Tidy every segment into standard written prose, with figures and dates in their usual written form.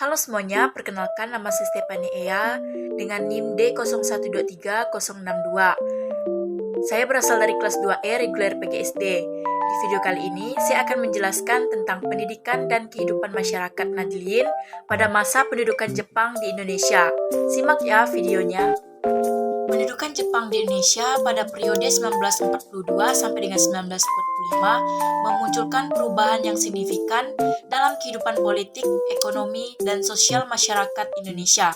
Halo semuanya, perkenalkan nama saya Stefani Ea dengan NIM D0123062. Saya berasal dari kelas 2E reguler PGSD. Di video kali ini, saya akan menjelaskan tentang pendidikan dan kehidupan masyarakat Nadlin pada masa pendudukan Jepang di Indonesia. Simak ya videonya. Pendudukan Jepang di Indonesia pada periode 1942 sampai dengan 1945 memunculkan perubahan yang signifikan dalam kehidupan politik, ekonomi, dan sosial masyarakat Indonesia.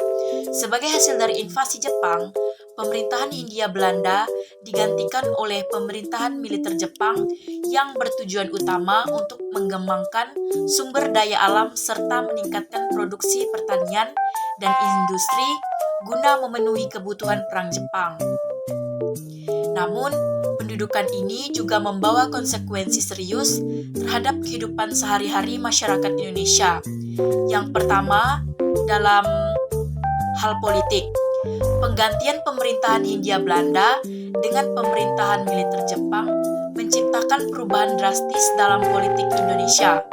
Sebagai hasil dari invasi Jepang, pemerintahan Hindia Belanda digantikan oleh pemerintahan militer Jepang yang bertujuan utama untuk mengembangkan sumber daya alam serta meningkatkan produksi pertanian dan industri guna memenuhi kebutuhan perang Jepang. Namun, pendudukan ini juga membawa konsekuensi serius terhadap kehidupan sehari-hari masyarakat Indonesia. Yang pertama, dalam hal politik, penggantian pemerintahan Hindia Belanda dengan pemerintahan militer Jepang menciptakan perubahan drastis dalam politik Indonesia.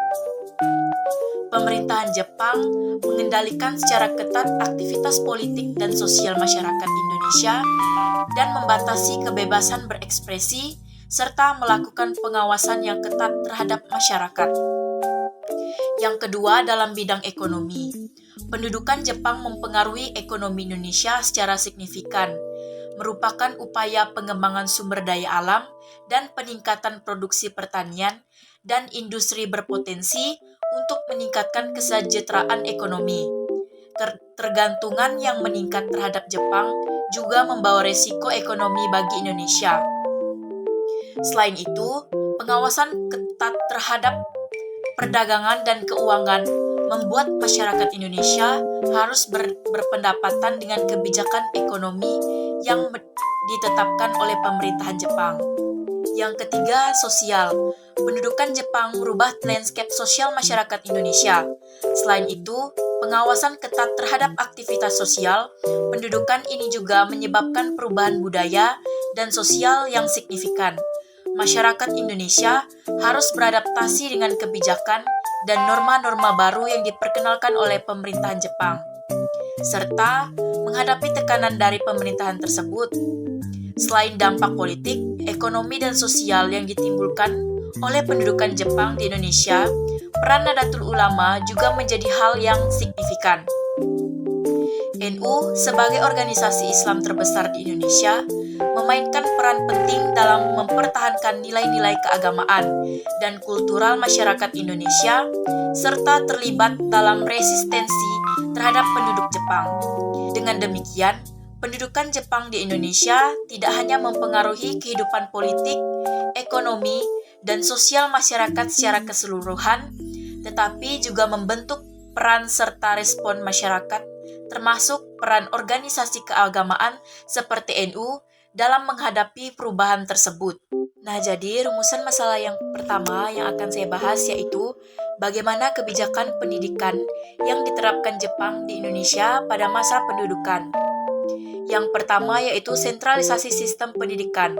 Pemerintahan Jepang mengendalikan secara ketat aktivitas politik dan sosial masyarakat Indonesia dan membatasi kebebasan berekspresi serta melakukan pengawasan yang ketat terhadap masyarakat. Yang kedua, dalam bidang ekonomi. Pendudukan Jepang mempengaruhi ekonomi Indonesia secara signifikan, merupakan upaya pengembangan sumber daya alam dan peningkatan produksi pertanian dan industri berpotensi untuk meningkatkan kesejahteraan ekonomi. Ketergantungan yang meningkat terhadap Jepang juga membawa resiko ekonomi bagi Indonesia. Selain itu, pengawasan ketat terhadap perdagangan dan keuangan membuat masyarakat Indonesia harus berpendapatan dengan kebijakan ekonomi yang ditetapkan oleh pemerintahan Jepang. Yang ketiga, sosial. Pendudukan Jepang merubah landscape sosial masyarakat Indonesia. Selain itu, pengawasan ketat terhadap aktivitas sosial, pendudukan ini juga menyebabkan perubahan budaya dan sosial yang signifikan. Masyarakat Indonesia harus beradaptasi dengan kebijakan dan norma-norma baru yang diperkenalkan oleh pemerintahan Jepang, serta menghadapi tekanan dari pemerintahan tersebut. Selain dampak politik, ekonomi, dan sosial yang ditimbulkan oleh pendudukan Jepang di Indonesia, peran Nahdlatul Ulama juga menjadi hal yang signifikan. NU sebagai organisasi Islam terbesar di Indonesia memainkan peran penting dalam mempertahankan nilai-nilai keagamaan dan kultural masyarakat Indonesia serta terlibat dalam resistensi terhadap penduduk Jepang. Dengan demikian, pendudukan Jepang di Indonesia tidak hanya mempengaruhi kehidupan politik, ekonomi, dan sosial masyarakat secara keseluruhan, tetapi juga membentuk peran serta respon masyarakat, termasuk peran organisasi keagamaan seperti NU dalam menghadapi perubahan tersebut. Nah, jadi rumusan masalah yang pertama yang akan saya bahas yaitu bagaimana kebijakan pendidikan yang diterapkan Jepang di Indonesia pada masa pendudukan. Yang pertama yaitu sentralisasi sistem pendidikan.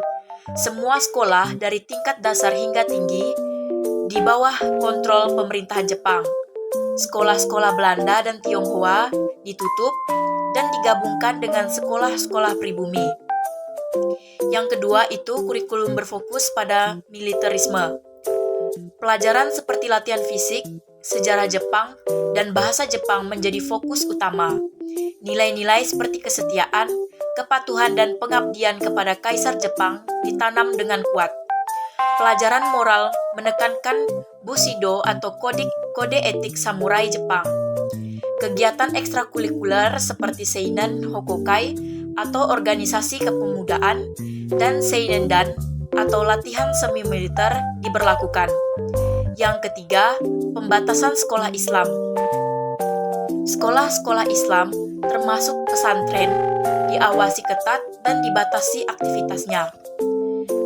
Semua sekolah dari tingkat dasar hingga tinggi di bawah kontrol pemerintahan Jepang. Sekolah-sekolah Belanda dan Tionghoa ditutup dan digabungkan dengan sekolah-sekolah pribumi. Yang kedua itu kurikulum berfokus pada militerisme. Pelajaran seperti latihan fisik, sejarah Jepang, dan bahasa Jepang menjadi fokus utama. Nilai-nilai seperti kesetiaan, kepatuhan, dan pengabdian kepada Kaisar Jepang ditanam dengan kuat. Pelajaran moral menekankan Bushido atau kode etik samurai Jepang. Kegiatan ekstrakurikuler seperti Seinen Hokokai atau organisasi kepemudaan dan Seinendan atau latihan semi militer diberlakukan. Yang ketiga, pembatasan sekolah Islam. Sekolah-sekolah Islam, termasuk pesantren, diawasi ketat dan dibatasi aktivitasnya.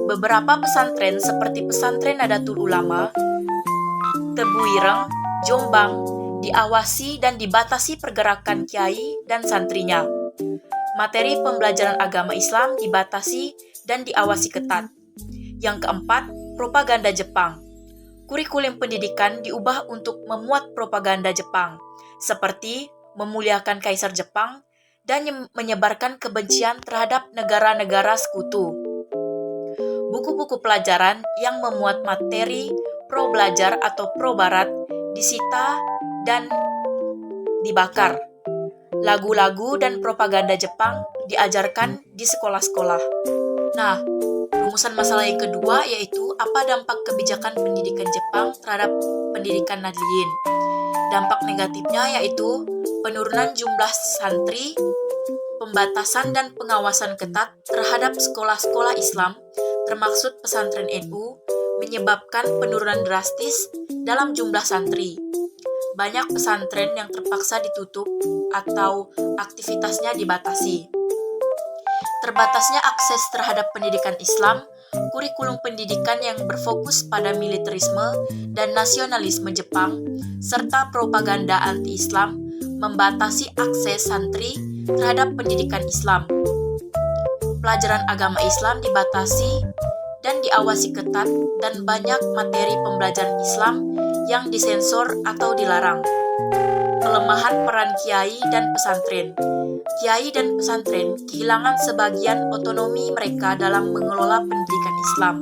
Beberapa pesantren seperti pesantren Nahdlatul Ulama, Tebu Ireng, Jombang, diawasi dan dibatasi pergerakan kiai dan santrinya. Materi pembelajaran agama Islam dibatasi dan diawasi ketat. Yang keempat, propaganda Jepang. Kurikulum pendidikan diubah untuk memuat propaganda Jepang. seperti memuliakan Kaisar Jepang dan menyebarkan kebencian terhadap negara-negara sekutu. Buku-buku pelajaran yang memuat materi pro-belajar atau pro-barat disita dan dibakar. Lagu-lagu dan propaganda Jepang diajarkan di sekolah-sekolah. Nah, rumusan masalah yang kedua yaitu apa dampak kebijakan pendidikan Jepang terhadap pendidikan Nahdliyin. Dampak negatifnya yaitu penurunan jumlah santri, pembatasan dan pengawasan ketat terhadap sekolah-sekolah Islam, termasuk pesantren NU, menyebabkan penurunan drastis dalam jumlah santri. Banyak pesantren yang terpaksa ditutup atau aktivitasnya dibatasi. Terbatasnya akses terhadap pendidikan Islam, kurikulum pendidikan yang berfokus pada militerisme dan nasionalisme Jepang, serta propaganda anti-Islam membatasi akses santri terhadap pendidikan Islam. Pelajaran agama Islam dibatasi dan diawasi ketat dan banyak materi pembelajaran Islam yang disensor atau dilarang. Pelemahan peran kiai dan pesantren. Kiai dan pesantren kehilangan sebagian otonomi mereka dalam mengelola pendidikan Islam.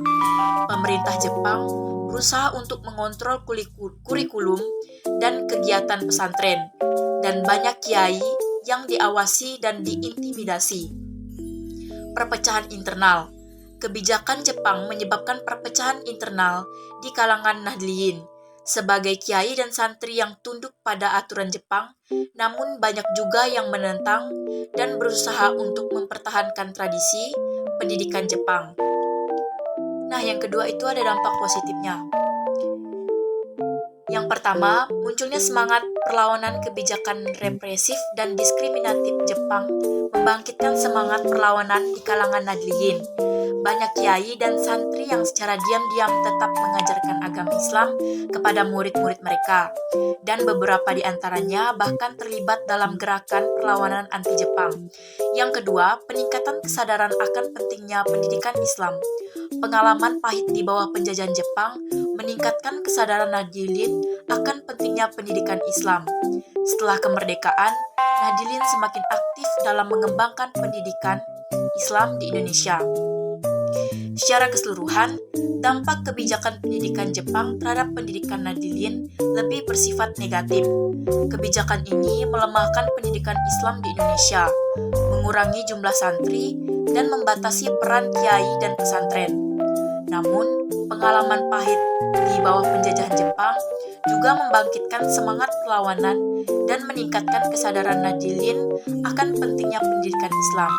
Pemerintah Jepang berusaha untuk mengontrol kurikulum dan kegiatan pesantren, dan banyak kiai yang diawasi dan diintimidasi. Perpecahan internal. Kebijakan Jepang menyebabkan perpecahan internal di kalangan Nahdliyin. Sebagai kiai dan santri yang tunduk pada aturan Jepang, namun banyak juga yang menentang dan berusaha untuk mempertahankan tradisi pendidikan Jepang. Nah, yang kedua itu ada dampak positifnya. Yang pertama, munculnya semangat perlawanan kebijakan represif dan diskriminatif Jepang membangkitkan semangat perlawanan di kalangan Nahdliyin. Banyak kiai dan santri yang secara diam-diam tetap mengajarkan agama Islam kepada murid-murid mereka, dan beberapa di antaranya bahkan terlibat dalam gerakan perlawanan anti-Jepang. Yang kedua, peningkatan kesadaran akan pentingnya pendidikan Islam. Pengalaman pahit di bawah penjajahan Jepang meningkatkan kesadaran Nahdliyin akan pentingnya pendidikan Islam. Setelah kemerdekaan, Nahdliyin semakin aktif dalam mengembangkan pendidikan Islam di Indonesia. Secara keseluruhan, dampak kebijakan pendidikan Jepang terhadap pendidikan Nahdliyin lebih bersifat negatif. Kebijakan ini melemahkan pendidikan Islam di Indonesia, mengurangi jumlah santri, dan membatasi peran kiai dan pesantren. Namun, pengalaman pahit di bawah penjajahan Jepang juga membangkitkan semangat perlawanan dan meningkatkan kesadaran Nahdliyin akan pentingnya pendidikan Islam.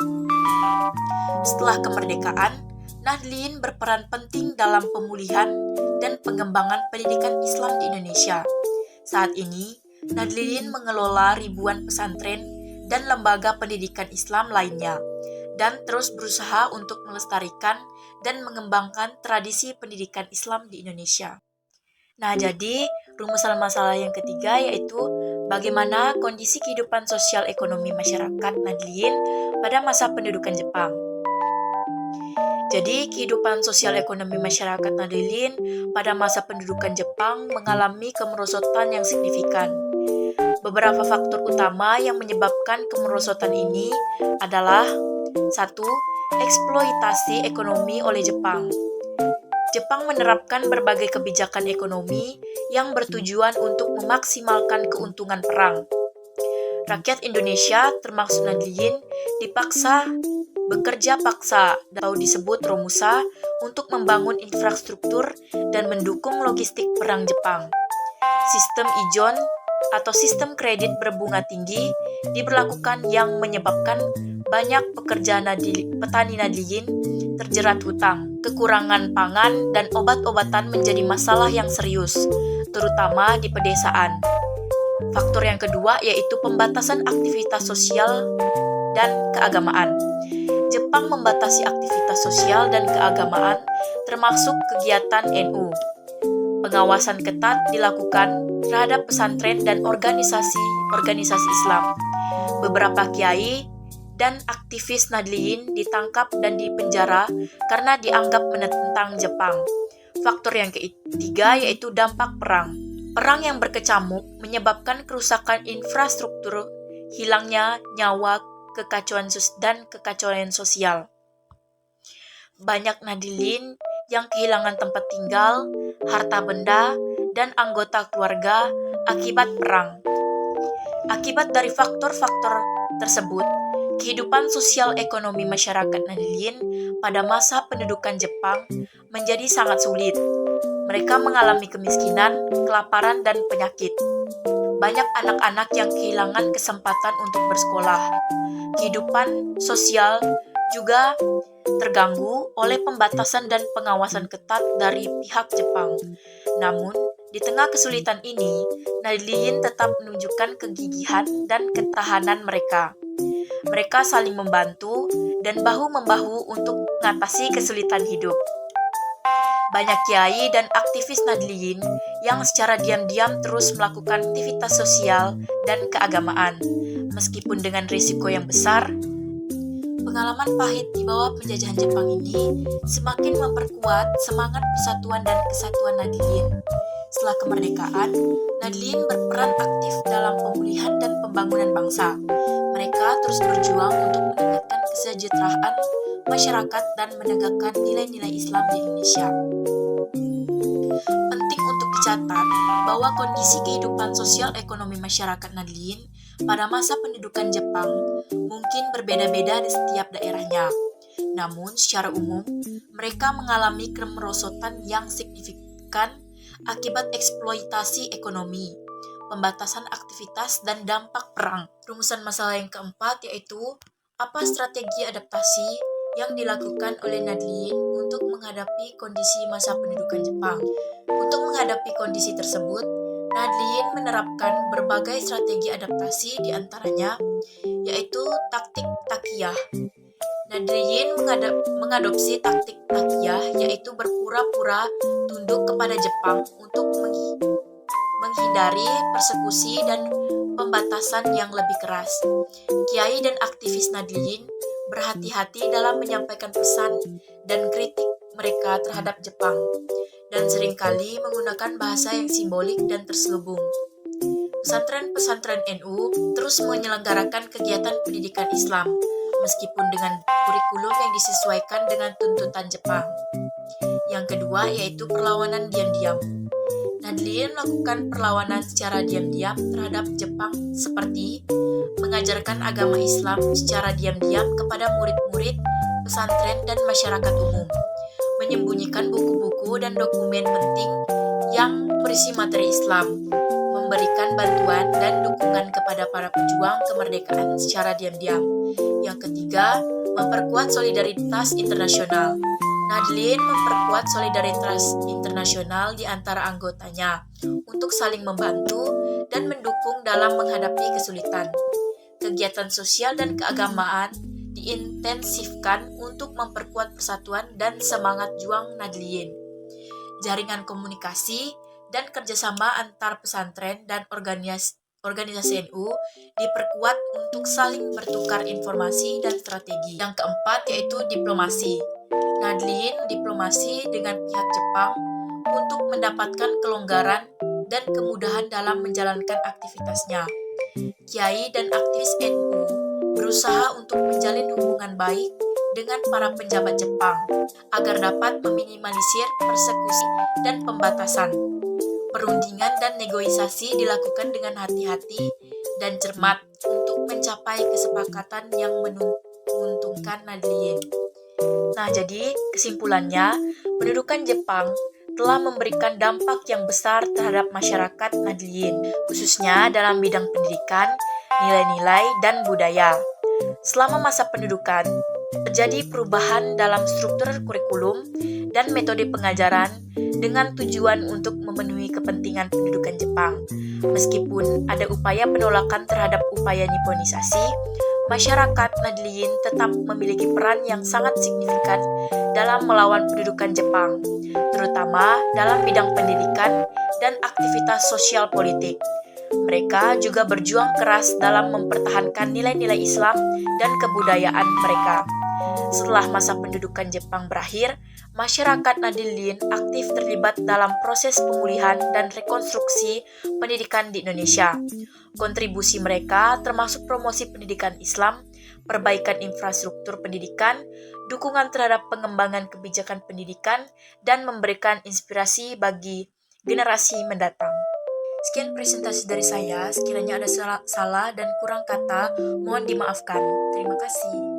Setelah kemerdekaan, Nahdliyin berperan penting dalam pemulihan dan pengembangan pendidikan Islam di Indonesia. Saat ini, Nahdliyin mengelola ribuan pesantren dan lembaga pendidikan Islam lainnya, dan terus berusaha untuk melestarikan dan mengembangkan tradisi pendidikan Islam di Indonesia. Nah, jadi rumusan masalah yang ketiga yaitu bagaimana kondisi kehidupan sosial ekonomi masyarakat Nahdliyin pada masa pendudukan Jepang. Jadi, kehidupan sosial ekonomi masyarakat Nahdliyin pada masa pendudukan Jepang mengalami kemerosotan yang signifikan. Beberapa faktor utama yang menyebabkan kemerosotan ini adalah 1. Eksploitasi ekonomi oleh Jepang. Jepang menerapkan berbagai kebijakan ekonomi yang bertujuan untuk memaksimalkan keuntungan perang. Rakyat Indonesia, termasuk Nahdliyin, dipaksa bekerja paksa atau disebut Romusa untuk membangun infrastruktur dan mendukung logistik perang Jepang. Sistem ijon atau sistem kredit berbunga tinggi diberlakukan yang menyebabkan banyak pekerja petani Nahdliyin terjerat hutang. Kekurangan pangan dan obat-obatan menjadi masalah yang serius, terutama di pedesaan. Faktor yang kedua yaitu pembatasan aktivitas sosial dan keagamaan. Jepang membatasi aktivitas sosial dan keagamaan, termasuk kegiatan NU. Pengawasan ketat dilakukan terhadap pesantren dan organisasi Islam. Beberapa kiai dan aktivis Nahdliyin ditangkap dan dipenjara karena dianggap menentang Jepang. Faktor yang ketiga yaitu dampak perang. Perang yang berkecamuk menyebabkan kerusakan infrastruktur, hilangnya nyawa, kekacauan sosial. Banyak Nahdliyin yang kehilangan tempat tinggal, harta benda, dan anggota keluarga akibat perang. Akibat dari faktor-faktor tersebut, kehidupan sosial ekonomi masyarakat Nahdliyin pada masa pendudukan Jepang menjadi sangat sulit. Mereka mengalami kemiskinan, kelaparan, dan penyakit. Banyak anak-anak yang kehilangan kesempatan untuk bersekolah. Kehidupan sosial juga terganggu oleh pembatasan dan pengawasan ketat dari pihak Jepang. Namun, di tengah kesulitan ini, Nahdliyin tetap menunjukkan kegigihan dan ketahanan mereka. Mereka saling membantu dan bahu-membahu untuk mengatasi kesulitan hidup. Banyak kiai dan aktivis Nahdliyin yang secara diam-diam terus melakukan aktivitas sosial dan keagamaan. Meskipun dengan risiko yang besar, pengalaman pahit di bawah penjajahan Jepang ini semakin memperkuat semangat persatuan dan kesatuan Nahdliyin. Setelah kemerdekaan, Nahdliyin berperan aktif dalam pemulihan dan pembangunan bangsa. Mereka terus berjuang untuk meningkatkan kesejahteraan masyarakat dan menegakkan nilai-nilai Islam di Indonesia. Penting untuk dicatat bahwa kondisi kehidupan sosial ekonomi masyarakat Nahdliyin pada masa pendudukan Jepang mungkin berbeda-beda di setiap daerahnya. Namun, secara umum, mereka mengalami kemerosotan yang signifikan akibat eksploitasi ekonomi, pembatasan aktivitas, dan dampak perang. Rumusan masalah yang keempat yaitu apa strategi adaptasi yang dilakukan oleh Nahdliyin untuk menghadapi kondisi masa pendudukan Jepang. Untuk menghadapi kondisi tersebut, Nahdliyin menerapkan berbagai strategi adaptasi, di antaranya yaitu taktik takiyah. Nahdliyin mengadopsi taktik takiyah, yaitu berpura-pura tunduk kepada Jepang untuk menghindari persekusi dan pembatasan yang lebih keras. Kiai dan aktivis Nahdliyin berhati-hati dalam menyampaikan pesan dan kritik mereka terhadap Jepang, dan seringkali menggunakan bahasa yang simbolik dan terselubung. Pesantren-pesantren NU terus menyelenggarakan kegiatan pendidikan Islam, meskipun dengan kurikulum yang disesuaikan dengan tuntutan Jepang. Yang kedua yaitu perlawanan diam-diam. Nahdliyin melakukan perlawanan secara diam-diam terhadap Jepang seperti mengajarkan agama Islam secara diam-diam kepada murid-murid pesantren dan masyarakat umum, menyembunyikan buku-buku dan dokumen penting yang berisi materi Islam, memberikan bantuan dan dukungan kepada para pejuang kemerdekaan secara diam-diam. Yang ketiga, memperkuat solidaritas internasional. Nahdliyin memperkuat solidaritas internasional di antara anggotanya untuk saling membantu dan mendukung dalam menghadapi kesulitan. Kegiatan sosial dan keagamaan diintensifkan untuk memperkuat persatuan dan semangat juang Nahdliyin. Jaringan komunikasi dan kerjasama antar pesantren dan organisasi NU diperkuat untuk saling bertukar informasi dan strategi. Yang keempat yaitu diplomasi. Nahdliyin diplomasi dengan pihak Jepang untuk mendapatkan kelonggaran dan kemudahan dalam menjalankan aktivitasnya. Kiai dan aktivis NU berusaha untuk menjalin hubungan baik dengan para pejabat Jepang agar dapat meminimalisir persekusi dan pembatasan. Perundingan dan negosiasi dilakukan dengan hati-hati dan cermat untuk mencapai kesepakatan yang menguntungkan Nahdliyin. Nah, jadi kesimpulannya, pendudukan Jepang telah memberikan dampak yang besar terhadap masyarakat Nahdliyin, khususnya dalam bidang pendidikan, nilai-nilai, dan budaya. Selama masa pendudukan, terjadi perubahan dalam struktur kurikulum dan metode pengajaran dengan tujuan untuk memenuhi kepentingan pendudukan Jepang. Meskipun ada upaya penolakan terhadap upaya Nipponisasi, masyarakat Nahdliyin tetap memiliki peran yang sangat signifikan dalam melawan pendudukan Jepang, terutama dalam bidang pendidikan dan aktivitas sosial politik. Mereka juga berjuang keras dalam mempertahankan nilai-nilai Islam dan kebudayaan mereka. Setelah masa pendudukan Jepang berakhir, masyarakat Nadilin aktif terlibat dalam proses pemulihan dan rekonstruksi pendidikan di Indonesia. Kontribusi mereka termasuk promosi pendidikan Islam, perbaikan infrastruktur pendidikan, dukungan terhadap pengembangan kebijakan pendidikan, dan memberikan inspirasi bagi generasi mendatang. Sekian presentasi dari saya, sekiranya ada salah dan kurang kata, mohon dimaafkan. Terima kasih.